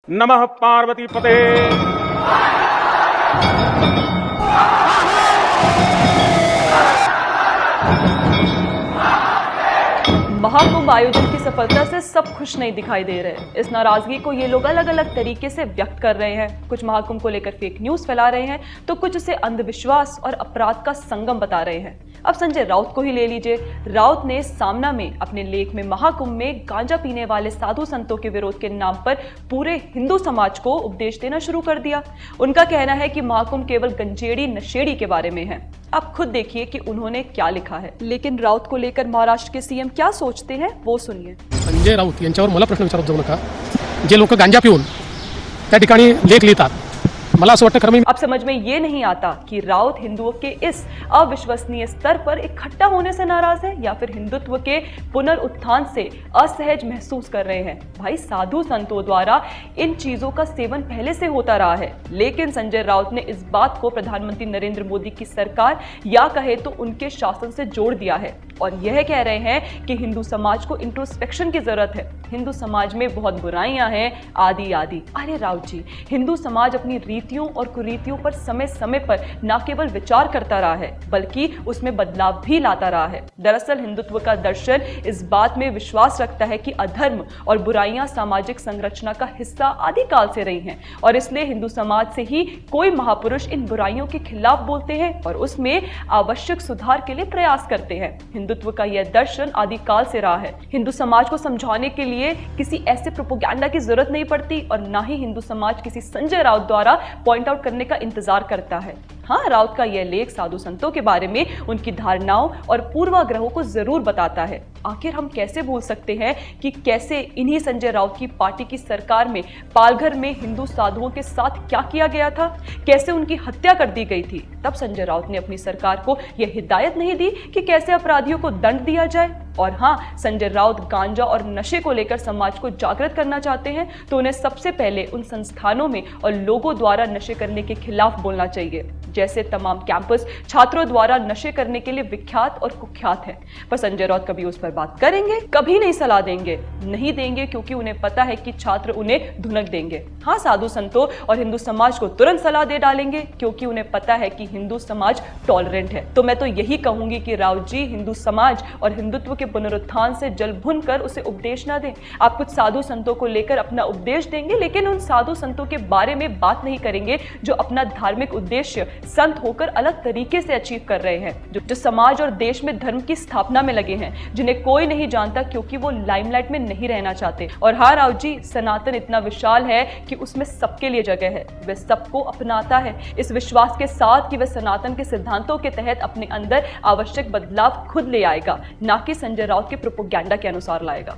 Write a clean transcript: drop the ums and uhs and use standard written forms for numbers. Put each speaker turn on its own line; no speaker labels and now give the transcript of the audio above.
नमः पार्वती पते।
महाकुंभ आयोजन की सफलता से सब खुश नहीं दिखाई दे रहे। इस नाराजगी को ये लोग अलग अलग तरीके से व्यक्त कर रहे हैं। कुछ महाकुंभ को लेकर फेक न्यूज फैला रहे हैं तो कुछ उसे अंधविश्वास और अपराध का संगम बता रहे हैं। अब संजय राउत को ही ले लीजिए। राउत ने सामना में अपने लेख में महाकुंभ में गांजा पीने वाले साधु संतों के विरोध के नाम पर पूरे हिंदू समाज को उपदेश देना शुरू कर दिया। उनका कहना है कि महाकुंभ केवल गंजेड़ी नशेड़ी के बारे में है। आप खुद देखिए कि उन्होंने क्या लिखा है। लेकिन राउत को लेकर महाराष्ट्र के सीएम क्या सोचते हैं वो सुनिए।
संजय राउत यांच्यावर मला प्रश्न विचारत जाऊ नका। जे लोक गांजा पिऊन त्या ठिकाणी लेख लिहितात, मला असं वाटतं खरं मी
अब समझ में ये नहीं आता कि राउत हिंदुओं के इस अविश्वसनीय स्तर पर इकट्ठा होने से नाराज है या फिर हिंदुत्व के पुनरुत्थान से असहज महसूस कर रहे हैं। भाई, साधु संतों द्वारा इन चीजों का सेवन पहले से होता रहा है, लेकिन संजय राउत ने इस बात को प्रधानमंत्री नरेंद्र मोदी की सरकार या कहे तो उनके शासन से जोड़ दिया है और यह कह रहे हैं कि हिंदू समाज को इंट्रोस्पेक्शन की जरूरत है। हिंदू समाज में बहुत बुराइयां हैं, आदि आदि। अरे राउत जी, हिंदू समाज अपनी रीतियों और कुरीतियों पर समय समय पर न केवल विचार करता रहा है बल्कि उसमें बदलाव भी लाता रहा है। दरअसल हिंदुत्व का दर्शन इस बात में विश्वास रखता है कि अधर्म और बुराइयां सामाजिक संरचना का हिस्सा आदिकाल से रही हैं और इसलिए हिंदू समाज से ही कोई महापुरुष इन बुराइयों के खिलाफ बोलते हैं और उसमें आवश्यक सुधार के लिए प्रयास करते हैं। हिंदुत्व का यह दर्शन आदिकाल से रहा है। हिंदू समाज को समझाने के लिए किसी ऐसे प्रोपेगेंडा की जरूरत नहीं पड़ती और ना ही हिंदू समाज किसी संजय राउत द्वारा पॉइंट आउट करने का इंतजार करता है। हाँ, राउत का यह लेख साधु संतों के बारे में उनकी धारणाओं और पूर्वाग्रहों को जरूर बताता है। आखिर हम कैसे भूल सकते हैं कि कैसे इन्हीं संजय राउत की पार्टी की सरकार में पालघर में हिंदू साधुओं के साथ क्या किया गया था, कैसे उनकी हत्या कर दी गई थी। तब संजय राउत ने अपनी सरकार को यह हिदायत नहीं दी कि कैसे अपराधियों को दंड दिया जाए। और हाँ, संजय राउत गांजा और नशे को लेकर समाज को जागृत करना चाहते हैं तो उन्हें सबसे पहले उन संस्थानों में और लोगों द्वारा नशे करने के खिलाफ बोलना चाहिए जैसे तमाम कैंपस छात्रों द्वारा नशे करने के लिए विख्यात और कुख्यात है। पर संजय राउत कभी उस पर बात करेंगे? कभी नहीं सलाह देंगे, नहीं देंगे, क्योंकि उन्हें पता है कि छात्र उन्हें धुनक देंगे। हाँ, साधु संतों और हिंदू समाज को तुरंत सलाह दे डालेंगे क्योंकि उन्हें पता है कि हिंदू समाज टॉलरेंट है। तो मैं तो यही कहूंगी कि राउत जी हिंदू समाज और हिंदुत्व के पुनरुत्थान से जल भुन कर उसे उपदेश ना दें। आप कुछ साधु संतों को लेकर अपना उपदेश देंगे लेकिन उन साधु संतों के बारे में बात नहीं करेंगे जो अपना धार्मिक उद्देश्य संत होकर अलग तरीके से अचीव कर रहे हैं, जो समाज और देश में धर्म की स्थापना में लगे हैं, जिन्हें कोई नहीं जानता क्योंकि वो लाइमलाइट में नहीं रहना चाहते। और हाँ राउत जी, सनातन इतना विशाल है कि उसमें सबके लिए जगह है। वह सबको अपनाता है इस विश्वास के साथ कि वह सनातन के सिद्धांतों के तहत अपने अंदर आवश्यक बदलाव खुद ले आएगा, ना कि संजय राउत के प्रोपेगेंडा के अनुसार लाएगा।